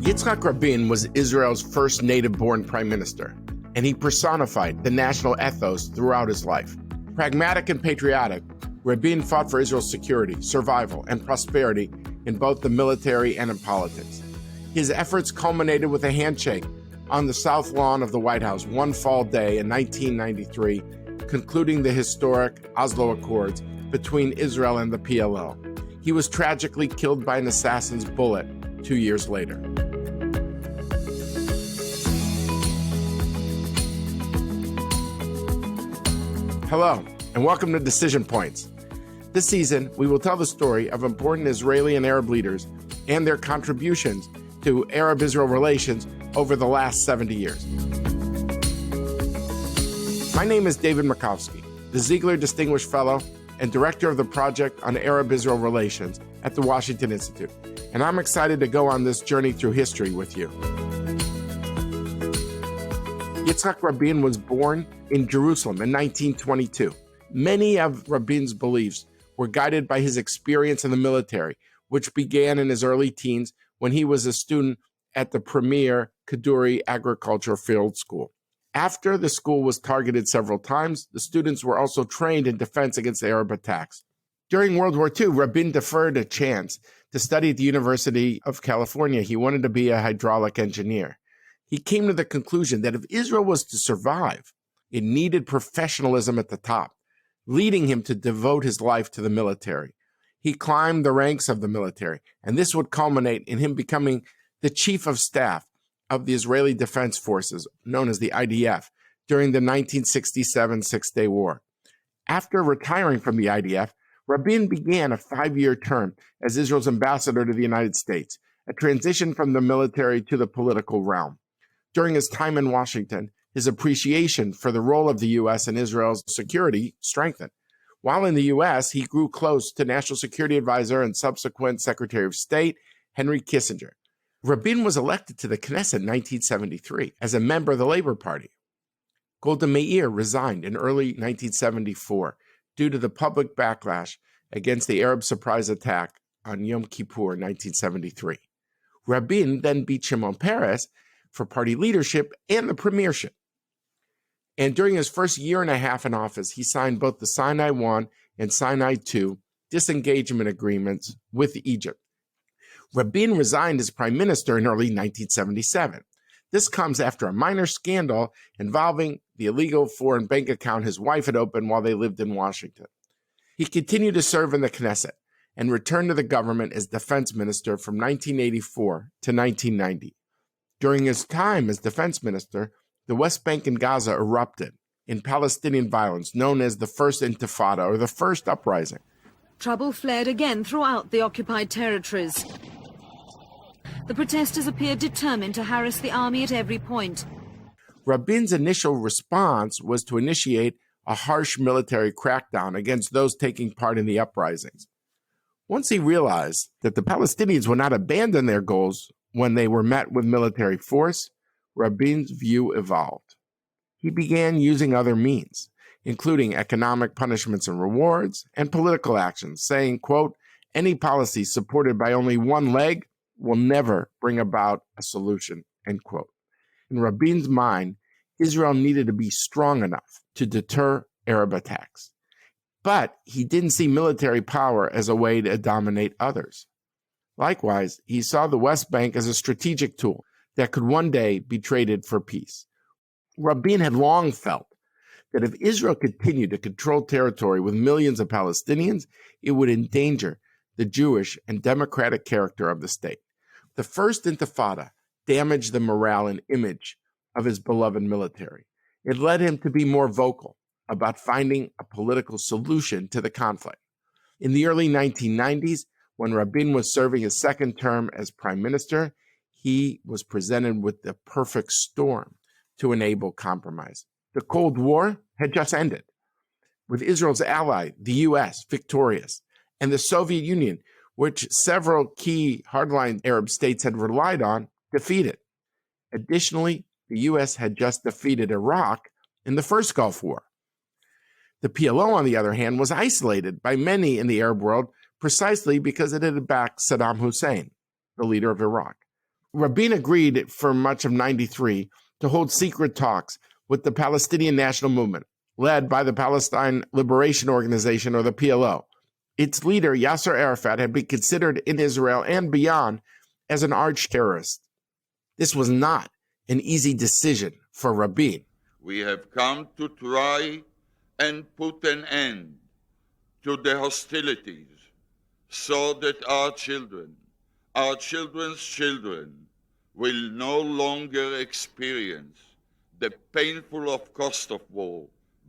Yitzhak Rabin was Israel's first native-born prime minister, and he personified the national ethos throughout his life. Pragmatic and patriotic, Rabin fought for Israel's security, survival, and prosperity in both the military and in politics. His efforts culminated with a handshake on the South Lawn of the White House one fall day in 1993, concluding the historic Oslo Accords between Israel and the PLO. He was tragically killed by an assassin's bullet 2 years later. Hello, and welcome to Decision Points. This season, we will tell the story of important Israeli and Arab leaders and their contributions to Arab-Israel relations over the last 70 years. My name is David Makovsky, the Ziegler Distinguished Fellow and Director of the Project on Arab-Israel Relations at the Washington Institute, and I'm excited to go on this journey through history with you. Yitzhak Rabin was born in Jerusalem in 1922. Many of Rabin's beliefs were guided by his experience in the military, which began in his early teens when he was a student at the premier Kaduri Agriculture Field School. After the school was targeted several times, the students were also trained in defense against Arab attacks. During World War II, Rabin deferred a chance to study at the University of California. He wanted to be a hydraulic engineer. He came to the conclusion that if Israel was to survive, it needed professionalism at the top, leading him to devote his life to the military. He climbed the ranks of the military, and this would culminate in him becoming the chief of staff of the Israeli Defense Forces, known as the IDF, during the 1967 Six-Day War. After retiring from the IDF, Rabin began a 5-year term as Israel's ambassador to the United States, a transition from the military to the political realm. During his time in Washington, his appreciation for the role of the U.S. in Israel's security strengthened. While in the U.S., he grew close to National Security Advisor and subsequent Secretary of State Henry Kissinger. Rabin was elected to the Knesset in 1973 as a member of the Labor Party. Golda Meir resigned in early 1974 due to the public backlash against the Arab surprise attack on Yom Kippur in 1973. Rabin then beat Shimon Peres for party leadership and the premiership. And during his first year and a half in office, he signed both the Sinai I and Sinai II disengagement agreements with Egypt. Rabin resigned as prime minister in early 1977. This comes after a minor scandal involving the illegal foreign bank account his wife had opened while they lived in Washington. He continued to serve in the Knesset and returned to the government as defense minister from 1984 to 1990. During his time as defense minister, the West Bank and Gaza erupted in Palestinian violence known as the First Intifada, or the First Uprising. Trouble flared again throughout the occupied territories. The protesters appeared determined to harass the army at every point. Rabin's initial response was to initiate a harsh military crackdown against those taking part in the uprisings. Once he realized that the Palestinians would not abandon their goals when they were met with military force, Rabin's view evolved. He began using other means, including economic punishments and rewards, and political actions, saying, quote, "Any policy supported by only one leg will never bring about a solution," end quote. In Rabin's mind, Israel needed to be strong enough to deter Arab attacks. But he didn't see military power as a way to dominate others. Likewise, he saw the West Bank as a strategic tool that could one day be traded for peace. Rabin had long felt that if Israel continued to control territory with millions of Palestinians, it would endanger the Jewish and democratic character of the state. The First Intifada damaged the morale and image of his beloved military. It led him to be more vocal about finding a political solution to the conflict. In the early 1990s, when Rabin was serving his second term as prime minister, he was presented with the perfect storm to enable compromise. The Cold War had just ended, with Israel's ally, the U.S., victorious, and the Soviet Union, which several key hardline Arab states had relied on, defeated. Additionally, the U.S. had just defeated Iraq in the first Gulf War. The PLO, on the other hand, was isolated by many in the Arab world precisely because it had backed Saddam Hussein, the leader of Iraq. Rabin agreed for much of 93 to hold secret talks with the Palestinian National Movement, led by the Palestine Liberation Organization, or the PLO. Its leader, Yasser Arafat, had been considered in Israel and beyond as an arch-terrorist. This was not an easy decision for Rabin. We have come to try and put an end to the hostilities so that our children, our children's children, will no longer experience the painful cost of war,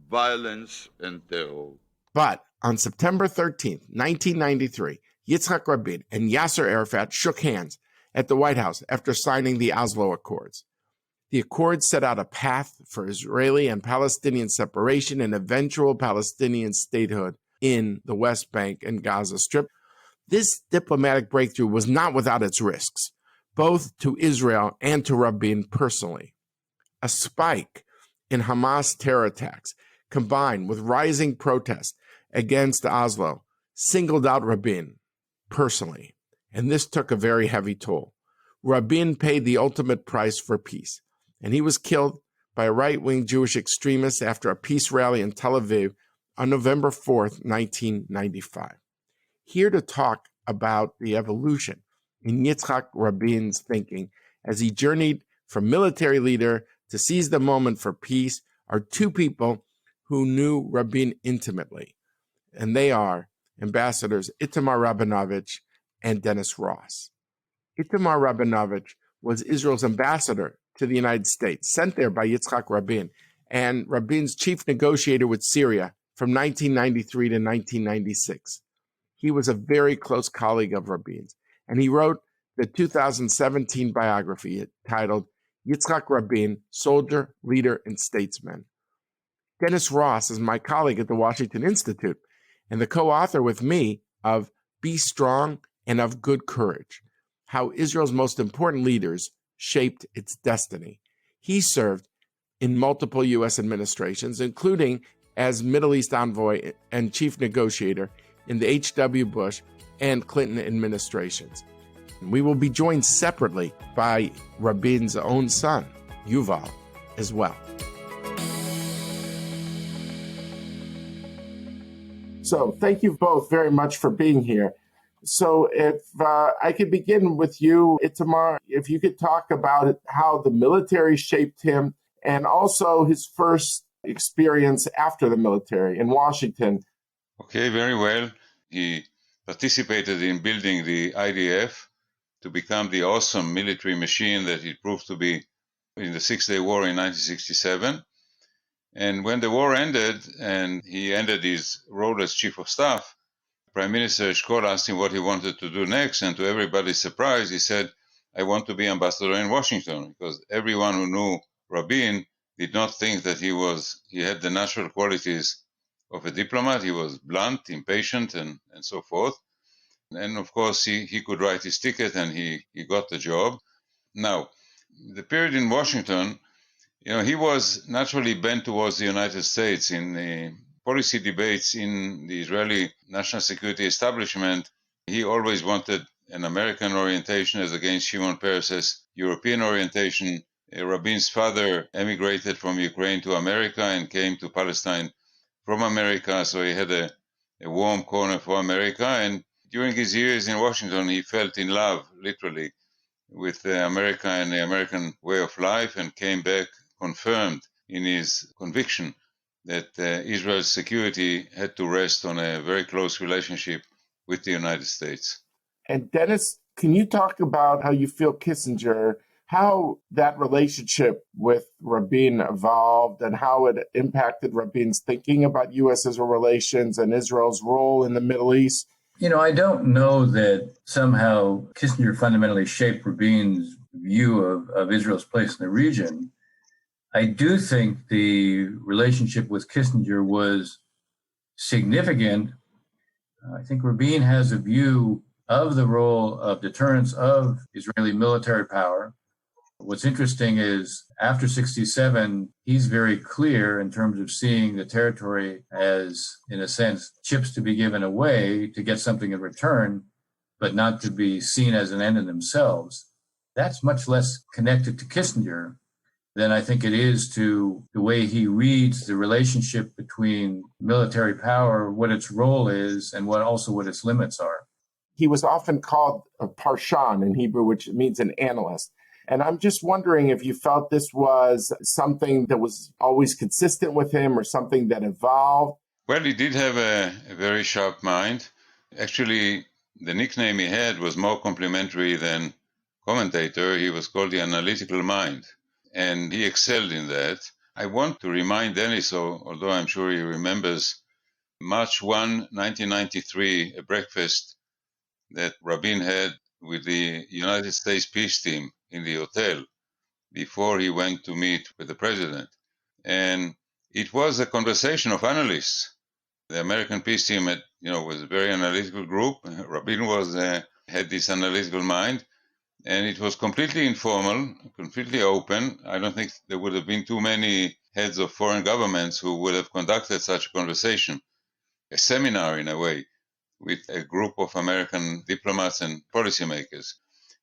violence, and terror. But on September 13th, 1993, Yitzhak Rabin and Yasser Arafat shook hands at the White House after signing the Oslo Accords. The Accords set out a path for Israeli and Palestinian separation and eventual Palestinian statehood in the West Bank and Gaza Strip. This diplomatic breakthrough was not without its risks, both to Israel and to Rabin personally. A spike in Hamas terror attacks, combined with rising protests against Oslo, singled out Rabin personally, and this took a very heavy toll. Rabin paid the ultimate price for peace, and he was killed by a right-wing Jewish extremist after a peace rally in Tel Aviv on November 4th, 1995. Here to talk about the evolution in Yitzhak Rabin's thinking as he journeyed from military leader to seize the moment for peace are two people who knew Rabin intimately, and they are Ambassadors Itamar Rabinovich and Dennis Ross. Itamar Rabinovich was Israel's ambassador to the United States, sent there by Yitzhak Rabin, and Rabin's chief negotiator with Syria from 1993 to 1996. He was a very close colleague of Rabin's, and he wrote the 2017 biography titled Yitzhak Rabin, Soldier, Leader, and Statesman. Dennis Ross is my colleague at the Washington Institute and the co-author with me of Be Strong and of Good Courage, How Israel's Most Important Leaders Shaped Its Destiny. He served in multiple U.S. administrations, including as Middle East envoy and chief negotiator in the H.W. Bush and Clinton administrations. We will be joined separately by Rabin's own son, Yuval, as well. So thank you both very much for being here. So if I could begin with you, Itamar, if you could talk about how the military shaped him and also his first experience after the military in Washington. Okay, very well. He participated in building the IDF to become the awesome military machine that it proved to be in the Six-Day War in 1967. And when the war ended and he ended his role as chief of staff, Prime Minister Eshkol asked him what he wanted to do next, and to everybody's surprise, he said, I want to be ambassador in Washington, because everyone who knew Rabin did not think that he had the natural qualities of a diplomat. He was blunt, impatient, and so forth. And of course, he could write his ticket, and he got the job. Now, the period in Washington, he was naturally bent towards the United States. In the policy debates in the Israeli national security establishment, he always wanted an American orientation as against Shimon Peres's European orientation. Rabin's father emigrated from Ukraine to America and came to Palestine from America, so he had a warm corner for America. And during his years in Washington, he felt in love, literally, with America and the American way of life, and came back confirmed in his conviction that Israel's security had to rest on a very close relationship with the United States. And Dennis, can you talk about how you feel Kissinger, how that relationship with Rabin evolved and how it impacted Rabin's thinking about U.S.-Israel relations and Israel's role in the Middle East? I don't know that somehow Kissinger fundamentally shaped Rabin's view of Israel's place in the region. I do think the relationship with Kissinger was significant. I think Rabin has a view of the role of deterrence of Israeli military power. What's interesting is after 1967, he's very clear in terms of seeing the territory as, in a sense, chips to be given away to get something in return, but not to be seen as an end in themselves. That's much less connected to Kissinger than I think it is to the way he reads the relationship between military power, what its role is, and what its limits are. He was often called a parshan in Hebrew, which means an analyst. And I'm just wondering if you felt this was something that was always consistent with him or something that evolved. Well, he did have a very sharp mind. Actually, the nickname he had was more complimentary than commentator. He was called the analytical mind, and he excelled in that. I want to remind Dennis, although I'm sure he remembers, March 1, 1993, a breakfast that Rabin had with the United States peace team in the hotel before he went to meet with the president. And it was a conversation of analysts. The American peace team was a very analytical group. Rabin had this analytical mind, and it was completely informal, completely open. I don't think there would have been too many heads of foreign governments who would have conducted such a conversation, a seminar in a way, with a group of American diplomats and policymakers.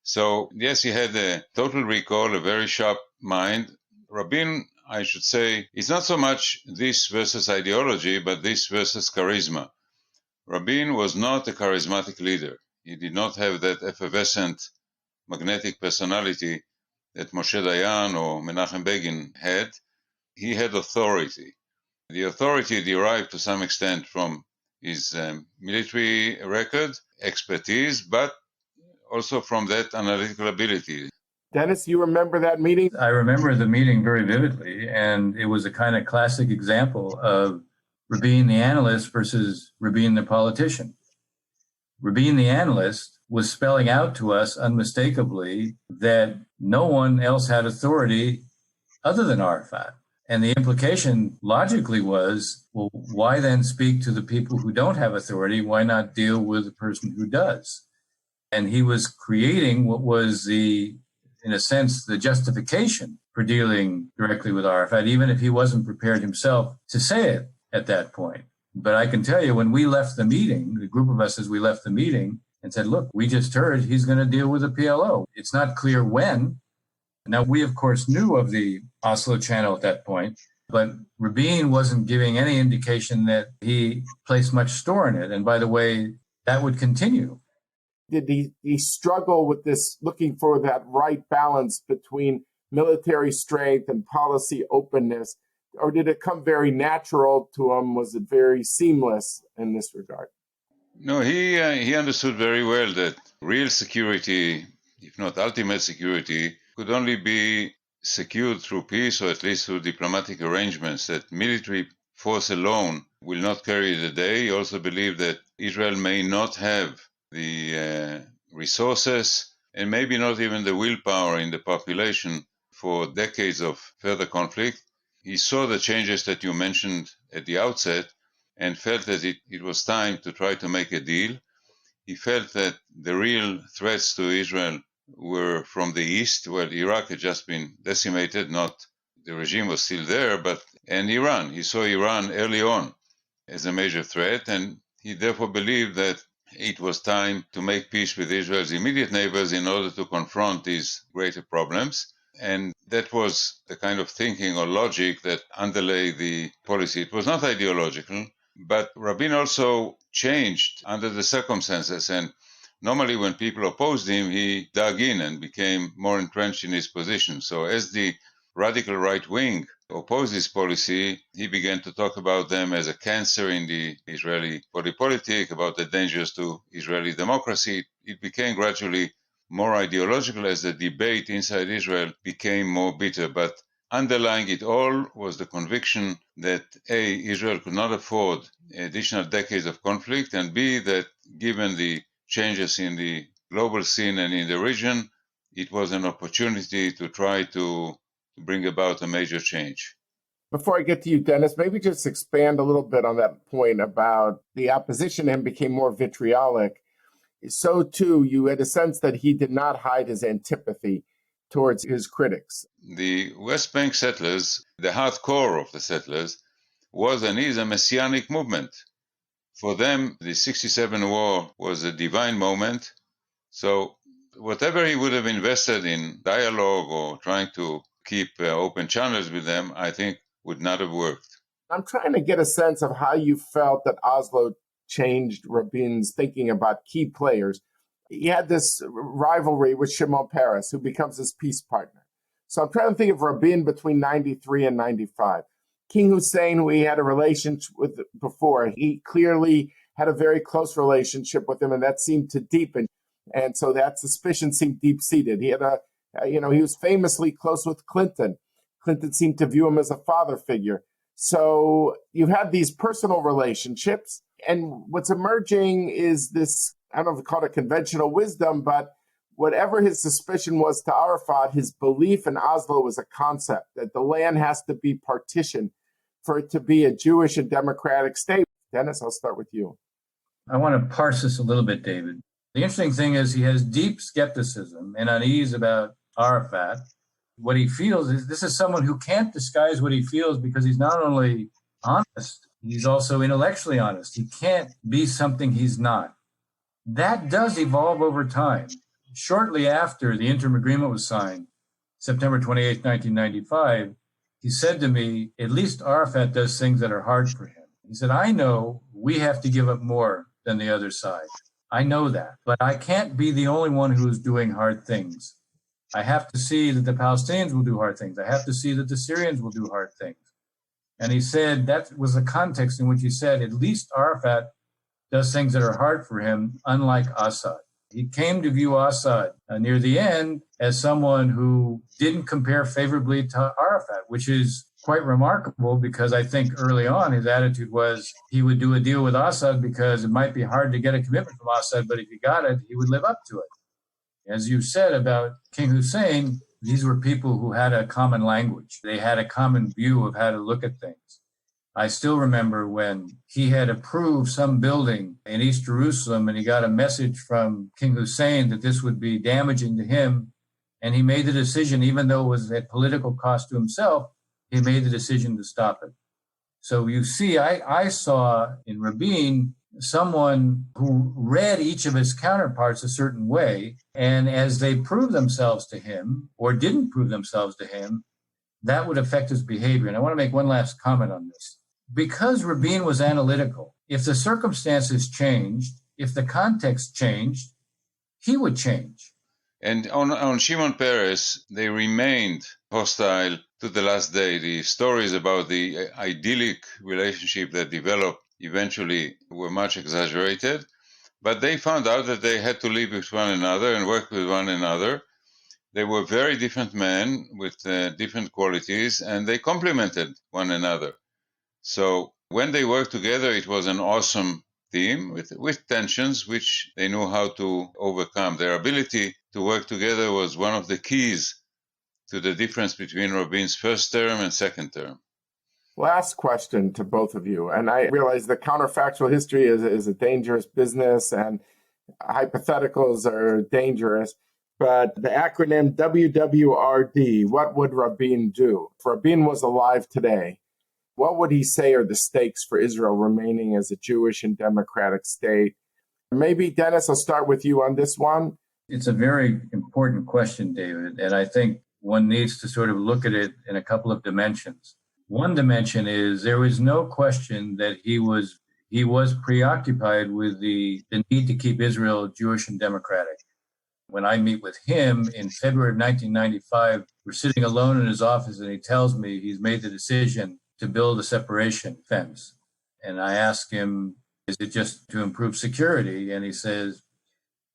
So, yes, he had a total recall, a very sharp mind. Rabin, I should say, is not so much this versus ideology, but this versus charisma. Rabin was not a charismatic leader. He did not have that effervescent, magnetic personality that Moshe Dayan or Menachem Begin had. He had authority. The authority derived to some extent from his military record, expertise, but also from that analytical ability. Dennis, you remember that meeting? I remember the meeting very vividly, and it was a kind of classic example of Rabin the analyst versus Rabin the politician. Rabin the analyst was spelling out to us unmistakably that no one else had authority other than Arafat. And the implication logically was, well, why then speak to the people who don't have authority? Why not deal with the person who does? And he was creating what was in a sense, the justification for dealing directly with Arafat, even if he wasn't prepared himself to say it at that point. But I can tell you, when we left the meeting, the group of us, as we left the meeting and said, look, we just heard he's going to deal with the PLO. It's not clear when. Now, we, of course, knew of the Oslo channel at that point, but Rabin wasn't giving any indication that he placed much store in it. And by the way, that would continue. Did he struggle with this, looking for that right balance between military strength and policy openness? Or did it come very natural to him? Was it very seamless in this regard? No, he understood very well that real security, if not ultimate security, could only be secured through peace or at least through diplomatic arrangements, that military force alone will not carry the day. He also believed that Israel may not have the resources and maybe not even the willpower in the population for decades of further conflict. He saw the changes that you mentioned at the outset and felt that it was time to try to make a deal. He felt that the real threats to Israel were from the east. Well, Iraq had just been decimated, the regime was still there, and Iran. He saw Iran early on as a major threat, and he therefore believed that it was time to make peace with Israel's immediate neighbors in order to confront these greater problems. And that was the kind of thinking or logic that underlay the policy. It was not ideological, but Rabin also changed under the circumstances. And normally when people opposed him, he dug in and became more entrenched in his position. So as the radical right wing opposed this policy, he began to talk about them as a cancer in the Israeli body politic, about the dangers to Israeli democracy. It became gradually more ideological as the debate inside Israel became more bitter. But underlying it all was the conviction that A, Israel could not afford additional decades of conflict, and B, that given the changes in the global scene and in the region, it was an opportunity to try to bring about a major change. Before I get to you, Dennis, maybe just expand a little bit on that point about the opposition to him became more vitriolic. So, too, you had a sense that he did not hide his antipathy towards his critics. The West Bank settlers, the hardcore of the settlers, was and is a messianic movement. For them, the 67 war was a divine moment. So whatever he would have invested in dialogue or trying to keep open channels with them, I think would not have worked. I'm trying to get a sense of how you felt that Oslo changed Rabin's thinking about key players. He had this rivalry with Shimon Peres, who becomes his peace partner. So I'm trying to think of Rabin between 93 and 95. King Hussein, who he had a relationship with before, he clearly had a very close relationship with him, and that seemed to deepen. And so that suspicion seemed deep-seated. He had he was famously close with Clinton. Clinton seemed to view him as a father figure. So you have these personal relationships, and what's emerging is this, I don't know if we call it conventional wisdom, but whatever his suspicion was to Arafat, his belief in Oslo was a concept, that the land has to be partitioned for it to be a Jewish and democratic state. Dennis, I'll start with you. I want to parse this a little bit, David. The interesting thing is he has deep skepticism and unease about Arafat. What he feels is this is someone who can't disguise what he feels because he's not only honest, he's also intellectually honest. He can't be something he's not. That does evolve over time. Shortly after the interim agreement was signed, September 28, 1995, he said to me, at least Arafat does things that are hard for him. He said, I know we have to give up more than the other side. I know that, but I can't be the only one who's doing hard things. I have to see that the Palestinians will do hard things. I have to see that the Syrians will do hard things. And he said that was the context in which he said, at least Arafat does things that are hard for him, unlike Assad. He came to view Assad near the end as someone who didn't compare favorably to Arafat, which is quite remarkable because I think early on his attitude was he would do a deal with Assad because it might be hard to get a commitment from Assad, but if he got it, he would live up to it. As you said about King Hussein, these were people who had a common language. They had a common view of how to look at things. I still remember when he had approved some building in East Jerusalem and he got a message from King Hussein that this would be damaging to him. And he made the decision, even though it was at political cost to himself, he made the decision to stop it. So you see, I saw in Rabin someone who read each of his counterparts a certain way. And as they proved themselves to him or didn't prove themselves to him, that would affect his behavior. And I want to make one last comment on this. Because Rabin was analytical, if the circumstances changed, if the context changed, he would change. And on Shimon Peres, they remained hostile to the last day. The stories about the idyllic relationship that developed eventually were much exaggerated, but they found out that they had to live with one another and work with one another. They were very different men with different qualities, and they complemented one another. So when they worked together, it was an awesome team with tensions, which they knew how to overcome. Their ability to work together was one of the keys to the difference between Rabin's first term and second term. Last question to both of you. And I realize that counterfactual history is a dangerous business and hypotheticals are dangerous. But the acronym WWRD, what would Rabin do? If Rabin was alive today, what would he say are the stakes for Israel remaining as a Jewish and democratic state? Maybe, Dennis, I'll start with you on this one. It's a very important question, David, and I think one needs to sort of look at it in a couple of dimensions. One dimension is there is no question that he was preoccupied with the need to keep Israel Jewish and democratic. When I meet with him in February of 1995, we're sitting alone in his office and he tells me he's made the decision to build a separation fence. And I ask him, is it just to improve security? And he says,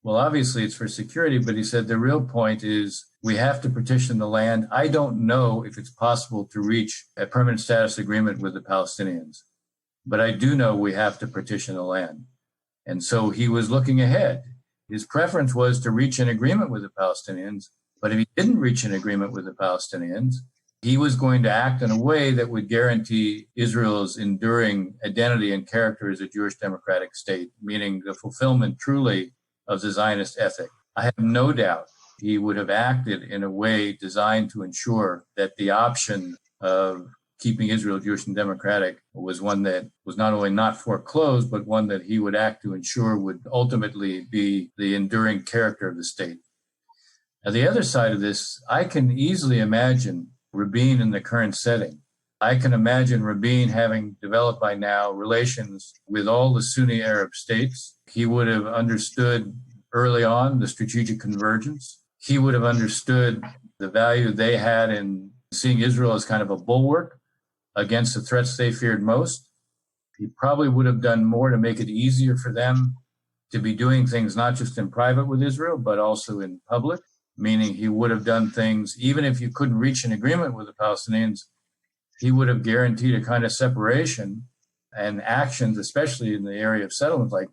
well, obviously it's for security, but he said the real point is we have to partition the land. I don't know if it's possible to reach a permanent status agreement with the Palestinians, but I do know we have to partition the land. And so he was looking ahead. His preference was to reach an agreement with the Palestinians, but if he didn't reach an agreement with the Palestinians, he was going to act in a way that would guarantee Israel's enduring identity and character as a Jewish democratic state, meaning the fulfillment truly of the Zionist ethic. I have no doubt he would have acted in a way designed to ensure that the option of keeping Israel Jewish and democratic was one that was not only not foreclosed, but one that he would act to ensure would ultimately be the enduring character of the state. Now, the other side of this, I can easily imagine Rabin in the current setting. I can imagine Rabin having developed by now relations with all the Sunni Arab states. He would have understood early on the strategic convergence. He would have understood the value they had in seeing Israel as kind of a bulwark against the threats they feared most. He probably would have done more to make it easier for them to be doing things not just in private with Israel, but also in public, meaning he would have done things, even if you couldn't reach an agreement with the Palestinians, he would have guaranteed a kind of separation and actions, especially in the area of settlements, like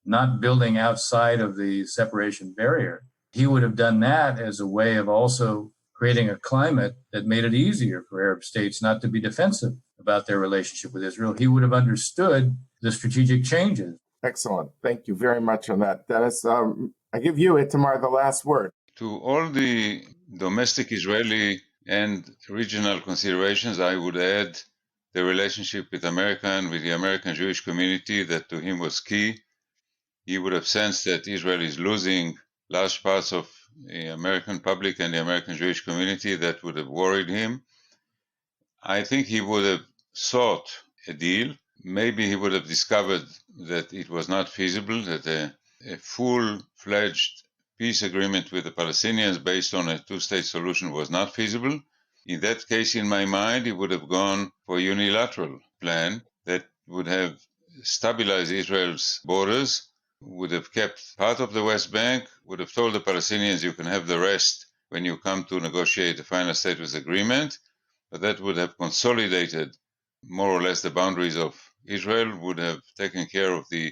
not building outside of the separation barrier. He would have done that as a way of also creating a climate that made it easier for Arab states not to be defensive about their relationship with Israel. He would have understood the strategic changes. Excellent. Thank you very much on that. Dennis, I give you, Itamar, the last word. To all the domestic Israeli and regional considerations, I would add the relationship with America and with the American Jewish community that to him was key. He would have sensed that Israel is losing large parts of the American public and the American Jewish community. That would have worried him. I think he would have sought a deal. Maybe he would have discovered that it was not feasible, that a full-fledged peace agreement with the Palestinians based on a two-state solution was not feasible. In that case, in my mind, he would have gone for a unilateral plan that would have stabilized Israel's borders, would have kept part of the West Bank, would have told the Palestinians you can have the rest when you come to negotiate the final status agreement, but that would have consolidated more or less the boundaries of Israel, would have taken care of the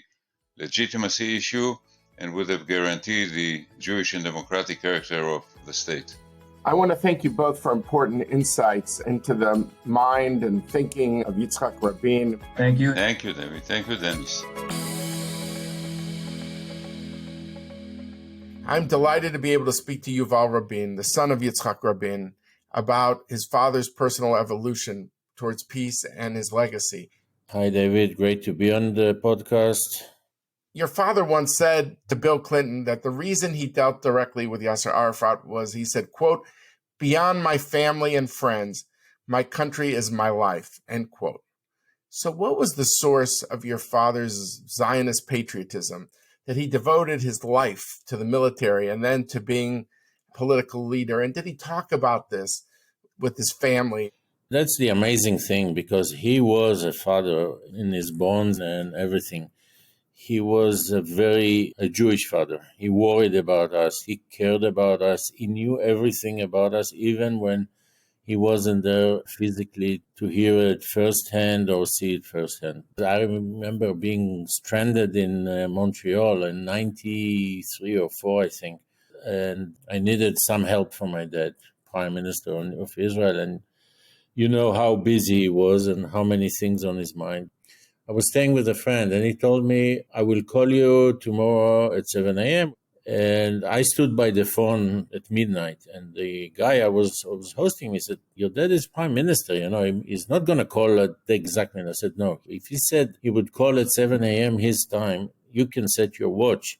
legitimacy issue, and would have guaranteed the Jewish and democratic character of the state. I want to thank you both for important insights into the mind and thinking of Yitzhak Rabin. Thank you. Thank you, David. Thank you, Dennis. I'm delighted to be able to speak to Yuval Rabin, the son of Yitzhak Rabin, about his father's personal evolution towards peace and his legacy. Hi, David. Great to be on the podcast. Your father once said to Bill Clinton that the reason he dealt directly with Yasser Arafat was, he said, quote, "Beyond my family and friends, my country is my life," end quote. So what was the source of your father's Zionist patriotism, that he devoted his life to the military and then to being a political leader? And did he talk about this with his family? That's the amazing thing, because he was a father in his bones and everything. He was a Jewish father. He worried about us. He cared about us. He knew everything about us, even when he wasn't there physically to hear it firsthand or see it firsthand. I remember being stranded in Montreal in 93 or 4, I think, and I needed some help from my dad, Prime Minister of Israel, and you know how busy he was and how many things on his mind. I was staying with a friend, and he told me, "I will call you tomorrow at 7 a.m. And I stood by the phone at midnight, and the guy I was hosting me said, "Your dad is prime minister, he's not going to call at the exact minute." I said, "No, if he said he would call at 7 a.m. his time, you can set your watch."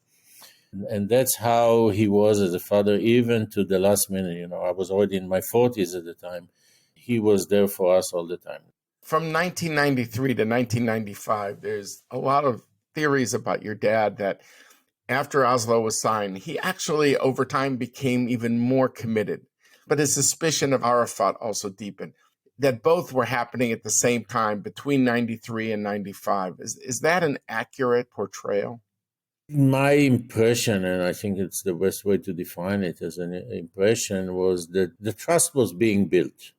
And that's how he was as a father, even to the last minute. I was already in my 40s at the time. He was there for us all the time. From 1993 to 1995, there's a lot of theories about your dad that after Oslo was signed, he actually over time became even more committed. But his suspicion of Arafat also deepened, that both were happening at the same time between 93 and 95. Is that an accurate portrayal? My impression, and I think it's the best way to define it as an impression, was that the trust was being built.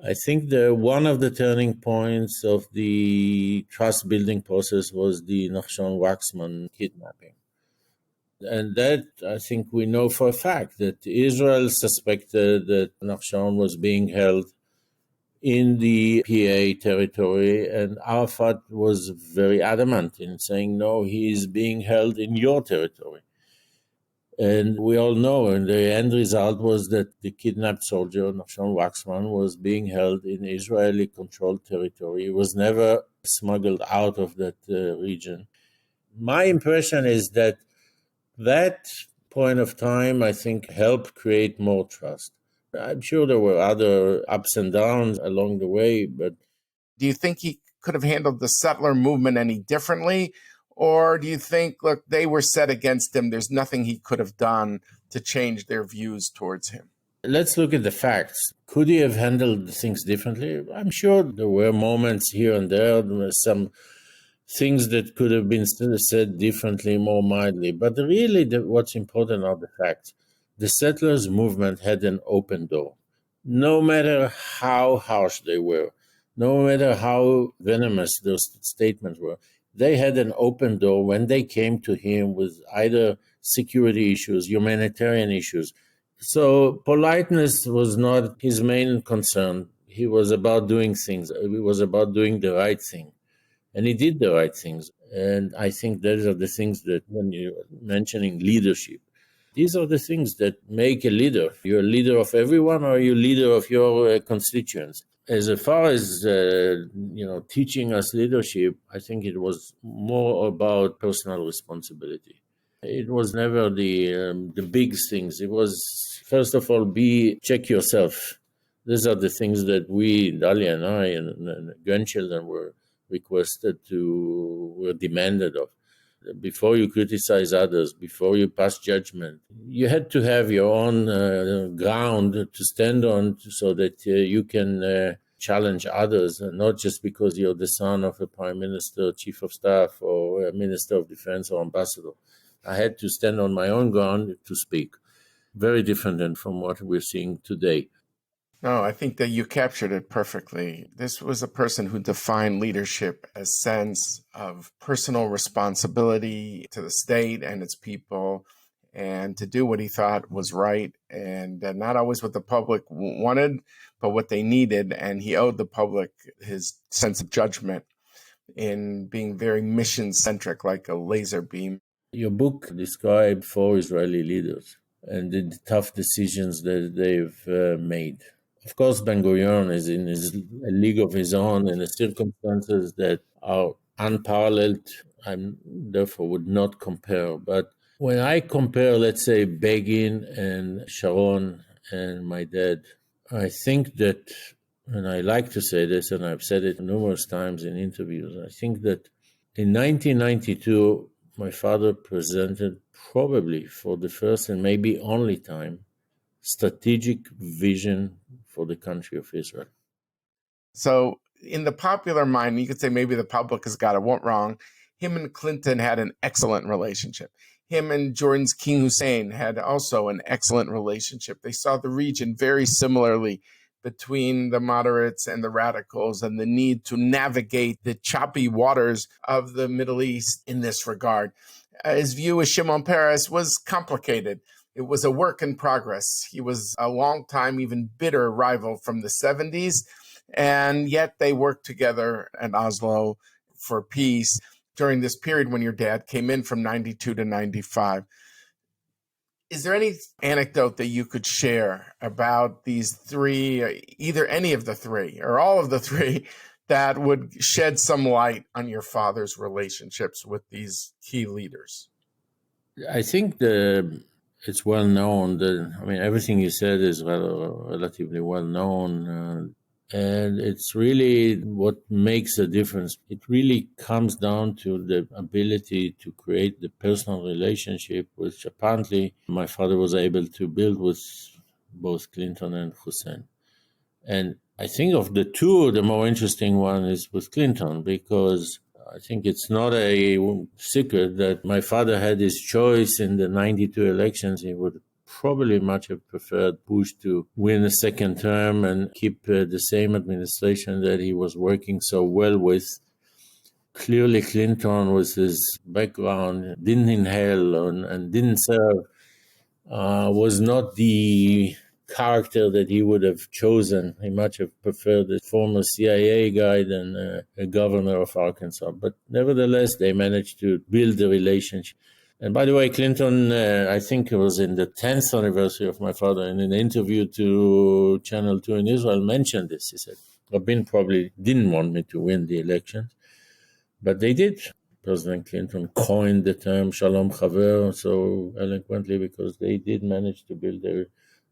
I think one of the turning points of the trust-building process was the Nachshon Waxman kidnapping. And that, I think we know for a fact, that Israel suspected that Nachshon was being held in the PA territory, and Arafat was very adamant in saying, "No, he is being held in your territory." And we all know, and the end result was that the kidnapped soldier, Nachshon Waxman, was being held in Israeli-controlled territory. He was never smuggled out of that region. My impression is that point of time, I think, helped create more trust. I'm sure there were other ups and downs along the way, but Do you think he could have handled the settler movement any differently? Or do you think, look, they were set against him, there's nothing he could have done to change their views towards him? let's look at the facts. Could he have handled things differently? I'm sure there were moments here and there, some things that could have been said differently, more mildly. But really, what's important are the facts. The settlers' movement had an open door. No matter how harsh they were, no matter how venomous those statements were, they had an open door when they came to him with either security issues, humanitarian issues. So politeness was not his main concern. He was about doing things. He was about doing the right thing. And he did the right things. And I think those are the things that, when you're mentioning leadership, these are the things that make a leader. You're a leader of everyone, or you're a leader of your constituents. As far as teaching us leadership, I think it was more about personal responsibility. It was never the big things. It was, first of all, check yourself. These are the things that we, Dalia and I, and grandchildren were demanded of. Before you criticize others, before you pass judgment, you had to have your own ground to stand on so that you can challenge others, not just because you're the son of a prime minister, chief of staff, or a minister of defense or ambassador. I had to stand on my own ground to speak. Very different than from what we're seeing today. No, I think that you captured it perfectly. This was a person who defined leadership as sense of personal responsibility to the state and its people, and to do what he thought was right, and not always what the public wanted, but what they needed. And he owed the public his sense of judgment in being very mission-centric, like a laser beam. Your book described 4 Israeli leaders and the tough decisions that they've made. Of course, Ben-Gurion is in a league of his own in the circumstances that are unparalleled. I therefore would not compare. But when I compare, let's say, Begin and Sharon and my dad, I think that, and I like to say this, and I've said it numerous times in interviews, I think that in 1992, my father presented, probably for the first and maybe only time, strategic vision for the country of Israel. So in the popular mind, you could say maybe the public has got it wrong. Him and Clinton had an excellent relationship. Him and Jordan's King Hussein had also an excellent relationship. They saw the region very similarly between the moderates and the radicals, and the need to navigate the choppy waters of the Middle East in this regard. His view of Shimon Peres was complicated. It was a work in progress. He was a long time, even bitter rival from the 70s, and yet they worked together at Oslo for peace during this period when your dad came in from 92 to 95. Is there any anecdote that you could share about these three, either any of the three or all of the three, that would shed some light on your father's relationships with these key leaders? I think it's well known that, everything you said is relatively well known. And it's really what makes a difference. It really comes down to the ability to create the personal relationship, which apparently my father was able to build with both Clinton and Hussein. And I think of the two, the more interesting one is with Clinton, because I think it's not a secret that my father had his choice in the 92 elections. He would probably much have preferred Bush to win a second term and keep the same administration that he was working so well with. Clearly, Clinton, with his background, didn't inhale and didn't serve, was not the character that he would have chosen. He much have preferred the former CIA guy than a governor of Arkansas. But nevertheless, they managed to build a relationship. And by the way, Clinton, I think it was in the 10th anniversary of my father, in an interview to Channel 2 in Israel, mentioned this. He said, Rabin probably didn't want me to win the election, but they did. President Clinton coined the term Shalom Chaver so eloquently because they did manage to build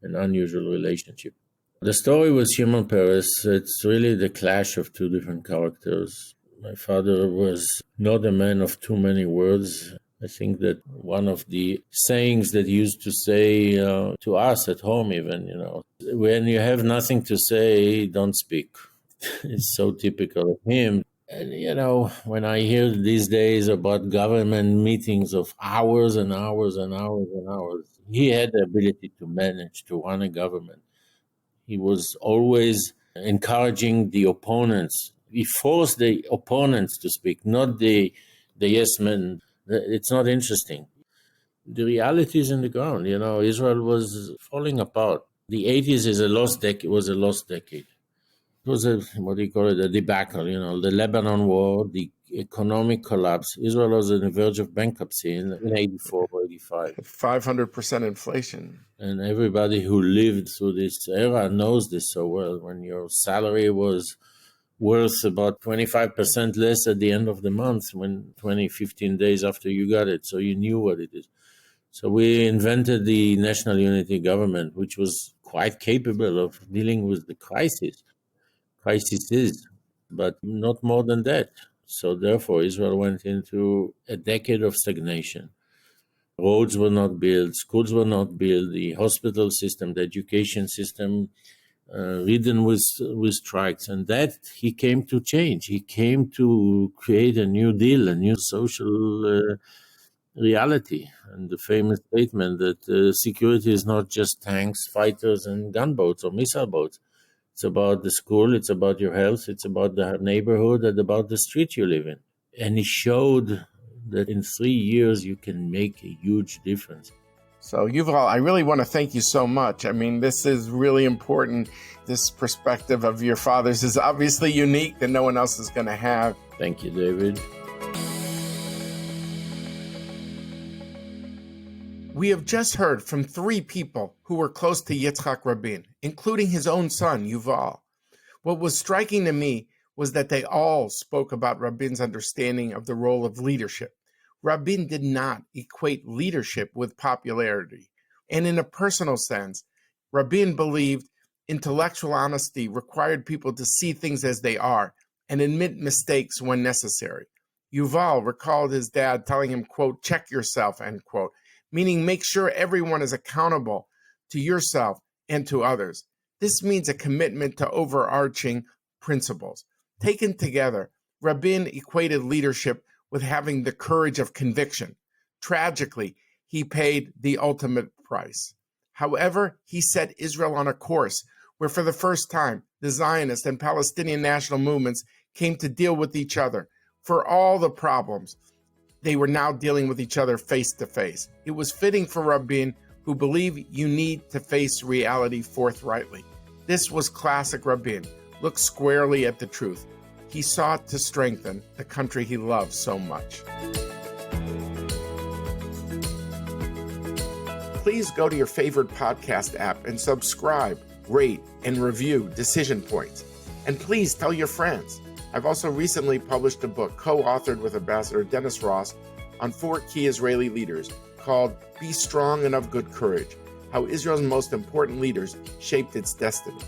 an unusual relationship. The story with Shimon Peres, it's really the clash of two different characters. My father was not a man of too many words. I think that one of the sayings that he used to say to us at home even, when you have nothing to say, don't speak. It's so typical of him. And, when I hear these days about government meetings of hours and hours and hours and hours, he had the ability to manage to run a government. He was always encouraging the opponents. He forced the opponents to speak, not the yes men. It's not interesting. The reality is in the ground. Israel was falling apart. The 80s was a lost decade. It was a debacle, the Lebanon war, the economic collapse. Israel was on the verge of bankruptcy in 84, 85. 500% inflation. And everybody who lived through this era knows this so well. When your salary was worth about 25% less at the end of the month, 15 days after you got it. So you knew what it is. So we invented the National Unity Government, which was quite capable of dealing with the crisis. Crisis is, but not more than that. So therefore, Israel went into a decade of stagnation. Roads were not built, schools were not built, the hospital system, the education system ridden with strikes. And that he came to change. He came to create a new deal, a new social reality. And the famous statement that security is not just tanks, fighters, and gunboats or missile boats. It's about the school, it's about your health, it's about the neighborhood, and about the street you live in. And he showed that in 3 years you can make a huge difference. So Yuval, I really want to thank you so much. I mean, this is really important. This perspective of your father's is obviously unique that no one else is going to have. Thank you, David. We have just heard from 3 people who were close to Yitzhak Rabin, including his own son, Yuval. What was striking to me was that they all spoke about Rabin's understanding of the role of leadership. Rabin did not equate leadership with popularity. And in a personal sense, Rabin believed intellectual honesty required people to see things as they are and admit mistakes when necessary. Yuval recalled his dad telling him, quote, check yourself, end quote, meaning make sure everyone is accountable to yourself and to others. This means a commitment to overarching principles. Taken together, Rabin equated leadership with having the courage of conviction. Tragically, he paid the ultimate price. However, he set Israel on a course where for the first time, the Zionist and Palestinian national movements came to deal with each other. For all the problems, they were now dealing with each other face to face. It was fitting for Rabin, who believed you need to face reality forthrightly. This was classic Rabin. Look squarely at the truth. He sought to strengthen the country he loved so much. Please go to your favorite podcast app and subscribe, rate, and review Decision Points. And please tell your friends. I've also recently published a book co-authored with Ambassador Dennis Ross on 4 key Israeli leaders called Be Strong and of Good Courage, How Israel's Most Important Leaders Shaped Its Destiny.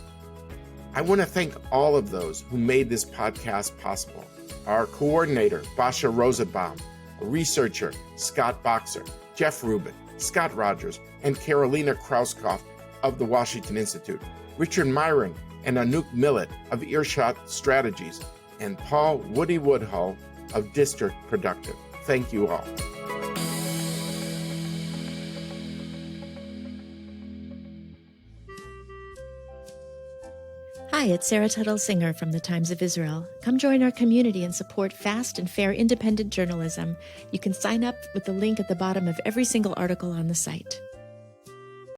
I want to thank all of those who made this podcast possible. Our coordinator, Basha Rosenbaum, a researcher, Scott Boxer, Jeff Rubin, Scott Rogers, and Carolina Krauskopf of the Washington Institute, Richard Myron and Anouk Millett of Earshot Strategies, and Paul Woody Woodhull of District Productive. Thank you all. Hi, it's Sarah Tuttle Singer from the Times of Israel. Come join our community and support fast and fair independent journalism. You can sign up with the link at the bottom of every single article on the site.